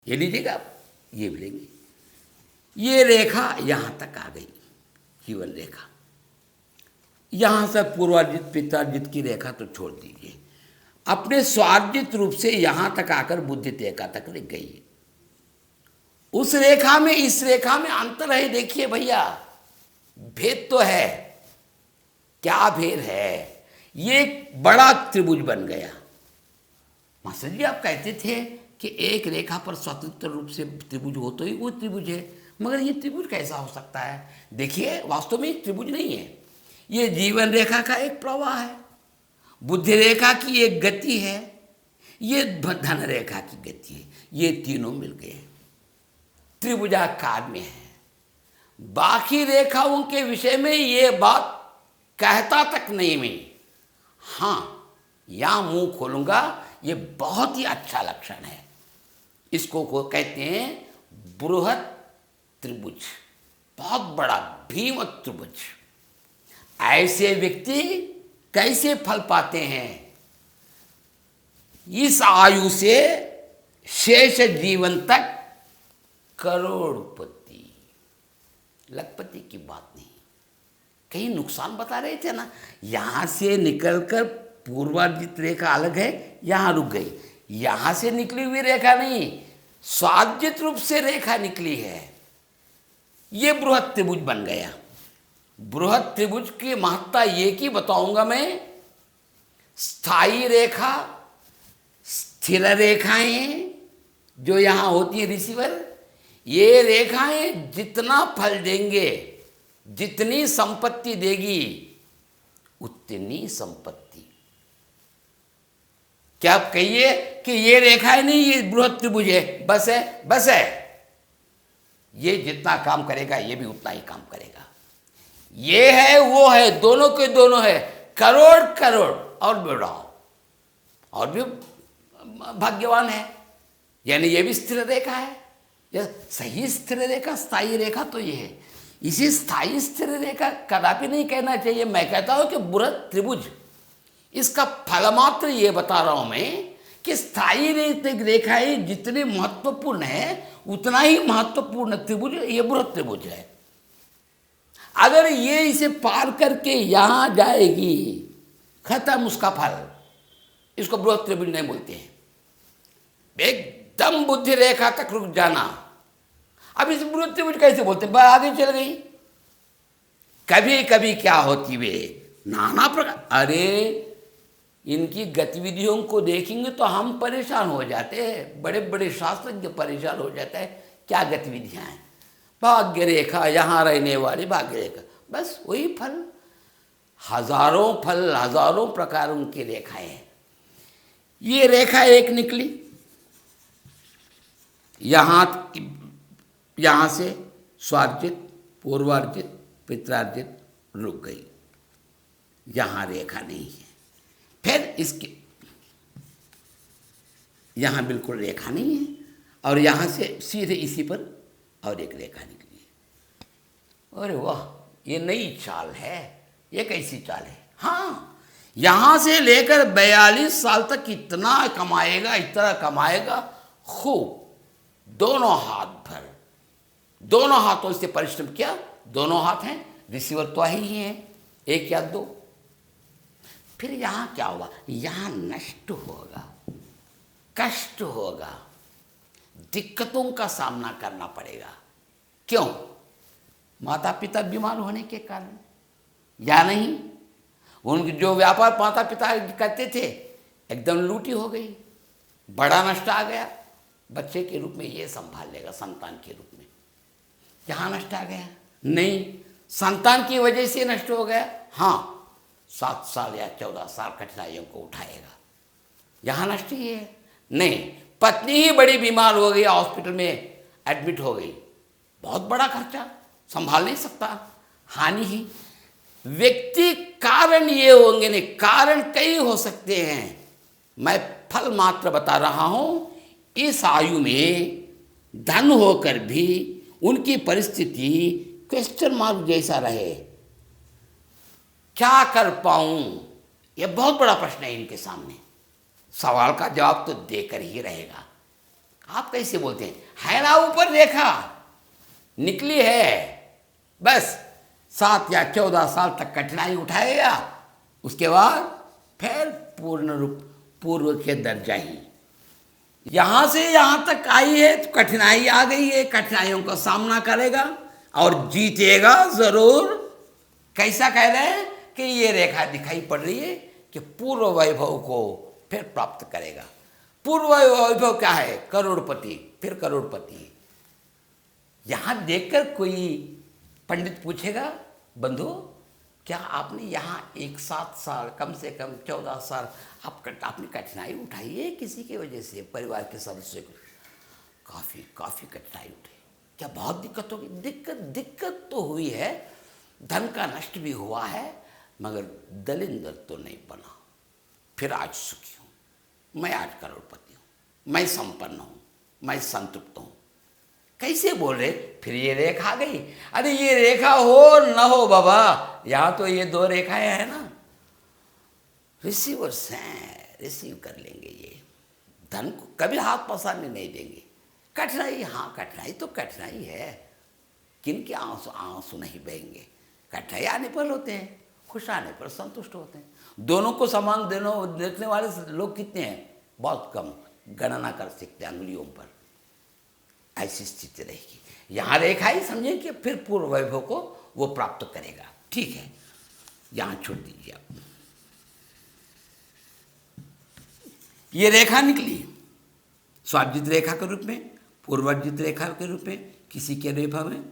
ये लीजिएगा आप, ये भी लेंगे। ये रेखा यहाँ तक आ गई, जीवन रेखा। यहाँ से पूर्वार्जित पित्रार्जित की रेखा तो छोड़ दीजिए, अपने स्वार्जित रूप से यहाँ तक आकर बुद्धि रेखा तक लिख गई। उस रेखा में इस रेखा में अंतर है, देखिए भैया, भेद तो है। क्या भेद है? ये एक बड़ा त्रिभुज बन गया। मास्टर जी आप कहते थे कि एक रेखा पर स्वतंत्र रूप से त्रिभुज हो तो ही वो त्रिभुज है, मगर ये त्रिभुज कैसा हो सकता है? देखिए वास्तव में एक त्रिभुज नहीं है, ये जीवन रेखा का एक प्रवाह है, बुद्धि रेखा की एक गति है, ये धन रेखा की गति है। ये तीनों मिल गए त्रिभुजाकार में है। बाकी रेखाओं के विषय में ये बात कहता तक नहीं मैं। हाँ, या मुंह खोलूंगा, ये बहुत ही अच्छा लक्षण है। इसको को कहते हैं बृहत त्रिभुज, बहुत बड़ा भीम त्रिभुज। ऐसे व्यक्ति कैसे फल पाते हैं? इस आयु से शेष जीवन तक करोड़पति, लखपति की बात नहीं। कहीं नुकसान बता रहे थे ना, यहां से निकलकर पूर्वार्जित रेखा अलग है, यहां रुक गई। यहां से निकली हुई रेखा नहीं, स्वार्जित रूप से रेखा निकली है, ये बृहत त्रिभुज बन गया। बृहत त्रिभुज की महत्ता ये की बताऊंगा मैं। स्थायी रेखा, स्थिर रेखाएं जो यहां होती है रिसीवर, ये रेखाएं जितना फल देंगे, जितनी संपत्ति देगी, उतनी संपत्ति। क्या आप कहिए कि ये रेखाएं नहीं, ये बृहत त्रिभुज है, बस है, बस है। ये जितना काम करेगा ये भी उतना ही काम करेगा। ये है वो है, दोनों के दोनों है, करोड़ करोड़ और बढ़ाओ, और भी भाग्यवान है। यानी ये भी स्थिर रेखा है, ये सही स्थिर रेखा, स्थायी रेखा तो ये है। इसी स्थायी स्थिर रेखा कदापि नहीं कहना चाहिए। मैं कहता हूं कि बृहत त्रिभुज, इसका फल मात्र ये बता रहा हूं मैं कि स्थायी रेखाएं जितनी महत्वपूर्ण है, उतना ही महत्वपूर्ण त्रिभुज ये बृहत त्रिभुज है। अगर ये इसे पार करके यहां जाएगी, खत्म उसका फल। इसको बृहत त्रिभुज नहीं बोलते हैं। एकदम बुद्धि रेखा तक रुक जाना। अब इस बृहत त्रिभुज कैसे बोलते हैं? आगे चल गई। कभी कभी क्या होती वे नाना प्रकार, अरे इनकी गतिविधियों को देखेंगे तो हम परेशान हो जाते हैं, बड़े बड़े शास्त्रज्ञ परेशान हो जाते हैं। क्या गतिविधियां हैं? भाग्य रेखा, यहाँ रहने वाली भाग्य रेखा, बस वही फल। हजारों फल, हजारों प्रकारों की रेखाएं हैं। ये रेखा एक निकली, यहां से स्वार्जित, पूर्वार्जित, पित्रार्जित रुक गई। यहां रेखा नहीं है। फिर इसके यहां बिल्कुल रेखा नहीं है, और यहां से सीधे इसी पर और एक रेखा निकली है। अरे वाह, ये नई चाल है। ये कैसी चाल है? हाँ, यहां से लेकर 42 साल तक इतना कमाएगा, इतना कमाएगा खूब, दोनों हाथ भर, दोनों हाथों से परिश्रम किया। दोनों हाथ हैं, रिसीवर तो ही है, एक या दो। फिर यहां क्या होगा? यहां नष्ट होगा, कष्ट होगा, दिक्कतों का सामना करना पड़ेगा। क्यों? माता पिता बीमार होने के कारण, या नहीं? उनके जो व्यापार माता पिता करते थे एकदम लूटी हो गई, बड़ा नष्ट आ गया। बच्चे के रूप में ये संभाल लेगा, संतान के रूप में। यहाँ नष्ट आ गया नहीं, संतान की वजह से नष्ट हो गया। हाँ, 7 साल या 14 साल कठिनाइयों को उठाएगा। यहाँ नष्ट ही है नहीं। पत्नी ही बड़ी बीमार हो गई, हॉस्पिटल में एडमिट हो गई, बहुत बड़ा खर्चा, संभाल नहीं सकता, हानि ही। व्यक्ति कारण ये होंगे नहीं, कारण कई हो सकते हैं। मैं फल मात्र बता रहा हूं। इस आयु में धन होकर भी उनकी परिस्थिति क्वेश्चन मार्क जैसा रहे। क्या कर पाऊं? यह बहुत बड़ा प्रश्न है इनके सामने। सवाल का जवाब तो देकर ही रहेगा। आप कैसे बोलते हैं? है ना ऊपर रेखा निकली है, बस 7 या 14 साल तक कठिनाई उठाएगा, उसके बाद फिर पूर्ण रूप पूर्व के दर्जा ही। यहां से यहां तक आई है तो कठिनाई आ गई है, कठिनाइयों का सामना करेगा और जीतेगा जरूर। कैसा कह रहे हैं कि ये रेखा दिखाई पड़ रही है कि पूर्व वैभव को फिर प्राप्त करेगा। पूर्व वैभव क्या है? करोड़पति, फिर करोड़पति। यहां देखकर कोई पंडित पूछेगा, बंधु क्या आपने यहाँ 1-7 साल, कम से कम 14 साल आपने कठिनाई उठाई है किसी की वजह से, परिवार के सदस्य को? काफ़ी कठिनाई उठाई। क्या बहुत दिक्कत होगी? दिक्कत तो हुई है, धन का नष्ट भी हुआ है, मगर दलिंदर तो नहीं बना। फिर आज सुखी हूँ, मैं आज करोड़पति हूँ, मैं संपन्न हूँ, मैं संतुष्ट हूँ। कैसे बोल रहे? फिर ये रेखा आ गई। अरे ये रेखा हो न हो बाबा, यहाँ तो ये 2 रेखाएं हैं ना, रिसीवर्स हैं, रिसीव कर लेंगे। ये धन को कभी हाथ पसारने नहीं देंगे। कठिनाई, हाँ कठिनाई तो कठिनाई है, किनके आंसू आंसू नहीं बहेंगे। कठिनाई आने पर होते हैं, खुश आने पर संतुष्ट होते हैं। दोनों को समान देखने वाले लोग कितने हैं? बहुत कम, गणना कर सकते हैं अंगुलियों पर। ऐसी स्थिति रहेगी। यहाँ रेखा ही समझे कि फिर पूर्व वैभव को वो प्राप्त करेगा। ठीक है, यहाँ छोड़ दीजिए आप। ये रेखा निकली स्वार्जित रेखा के रूप में, पूर्वार्जित रेखा के रूप में, किसी के रेखा में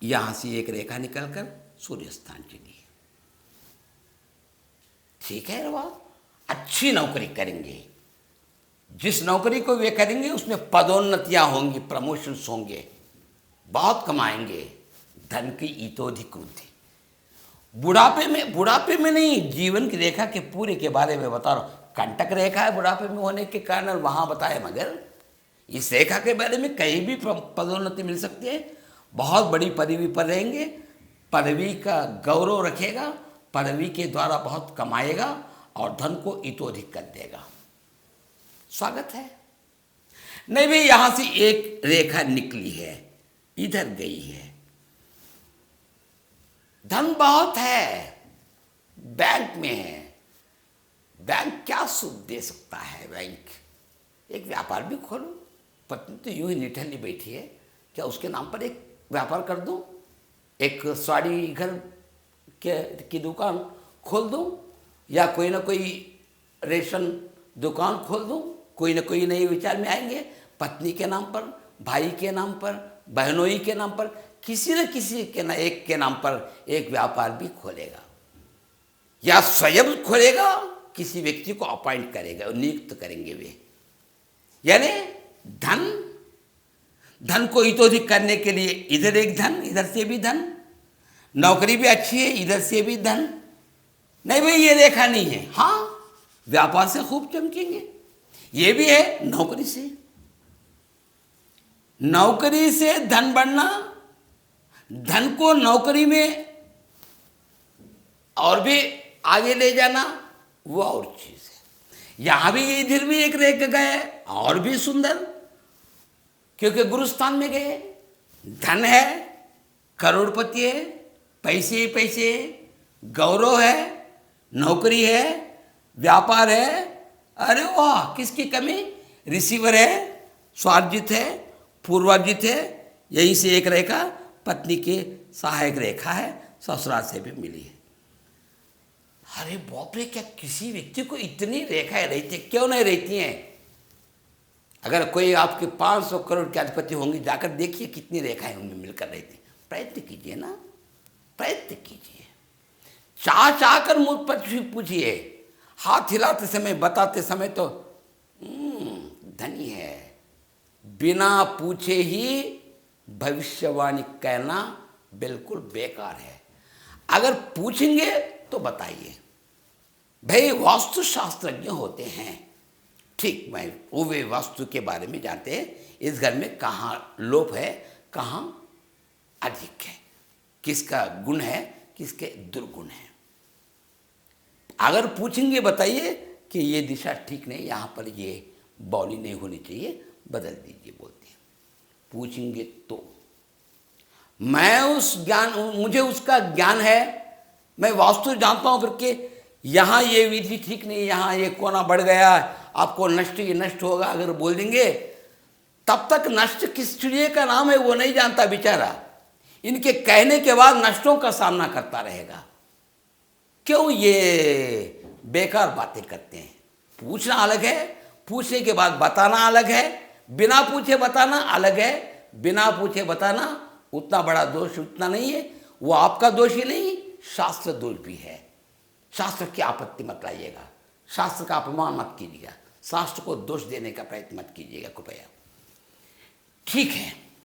यहां से एक रेखा निकलकर सूर्य स्थान चली। ठीक है रवा, अच्छी नौकरी करेंगे। जिस नौकरी को वे करेंगे उसमें पदोन्नतियां होंगी, प्रमोशंस होंगे, बहुत कमाएंगे, धन की इतोधिक वृद्धि। बुढ़ापे में नहीं, जीवन की रेखा के पूरे के बारे में बता रहा हूं। कंटक रेखा है बुढ़ापे में होने के कारण वहां बताए, मगर इस रेखा के बारे में कहीं भी पदोन्नति मिल सकती है। बहुत बड़ी पदवी पर रहेंगे, पदवी का गौरव रखेगा, पदवी के द्वारा बहुत कमाएगा और धन को इतोधिक कर देगा। स्वागत है। नहीं भाई, यहां से एक रेखा निकली है, इधर गई है, धन बहुत है, बैंक में है। बैंक क्या सुख दे सकता है? बैंक एक व्यापार भी खोलो। पत्नी तो यूं ही निठल्ली बैठी है, क्या उसके नाम पर एक व्यापार कर दूं? एक साड़ी घर की दुकान खोल दूं, या कोई ना कोई रेशन दुकान खोल दूं? कोई ना कोई नए विचार में आएंगे। पत्नी के नाम पर, भाई के नाम पर, बहनोई के नाम पर, किसी न किसी के ना एक के नाम पर एक व्यापार भी खोलेगा, या स्वयं खोलेगा, किसी व्यक्ति को अपॉइंट करेगा, नियुक्त करेंगे वे। यानी धन को इतोधिक करने के लिए इधर एक धन, इधर से भी धन, नौकरी भी अच्छी है, इधर से भी धन। नहीं भाई, ये रेखा नहीं है। हाँ, व्यापार से खूब चमकेंगे। ये भी है नौकरी से धन बढ़ना, धन को नौकरी में और भी आगे ले जाना, वो और चीज है। यहां भी इधर भी एक रेखा गए, और भी सुंदर, क्योंकि गुरुस्थान में गए, धन है, करोड़पति है, पैसे पैसे, गौरव है, नौकरी है, व्यापार है। अरे वाह, किसकी कमी? रिसीवर है, स्वार्जित है, पूर्वार्जित है। यहीं से एक रेखा पत्नी के सहायक रेखा है, ससुराल से भी मिली है। अरे बाप रे, क्या किसी व्यक्ति को इतनी रेखाएं रहती है? क्यों नहीं रहती हैं? अगर कोई आपके 500 करोड़ के अधिपति होंगे, जाकर देखिए कितनी रेखाएं उनमें मिलकर रहती। प्रयत्न कीजिए ना, प्रयत्न कीजिए, चाह कर मुझ पर पूछिए। हाथ हिलाते समय, बताते समय तो धनी है। बिना पूछे ही भविष्यवाणी कहना बिल्कुल बेकार है। अगर पूछेंगे तो बताइए। भाई वास्तु शास्त्रज्ञ होते हैं, ठीक, मैं वो वे वास्तु के बारे में जानते हैं, इस घर में कहाँ लोप है, कहाँ अधिक है, किसका गुण है, किसके दुर्गुण है। अगर पूछेंगे बताइए कि ये दिशा ठीक नहीं, यहाँ पर ये बौली नहीं होनी चाहिए, बदल दीजिए बोलते हैं। पूछेंगे तो मैं उस ज्ञान, मुझे उसका ज्ञान है, मैं वास्तु जानता हूँ करके यहाँ ये विधि ठीक नहीं, यहाँ ये कोना बढ़ गया, आपको नष्ट ही नष्ट होगा अगर बोल देंगे, तब तक नष्ट किस चिड़िया का नाम है वो नहीं जानता बेचारा। इनके कहने के बाद नष्टों का सामना करता रहेगा। क्यों ये बेकार बातें करते हैं। पूछना अलग है, पूछने के बाद बताना अलग है, बिना पूछे बताना अलग है। बिना पूछे बताना उतना बड़ा दोष उतना नहीं है, वो आपका दोष ही नहीं, शास्त्र दोष भी है। शास्त्र की आपत्ति मत लाइएगा, शास्त्र का अपमान मत कीजिएगा, शास्त्र को दोष देने का प्रयत्न मत कीजिएगा कृपया। ठीक है।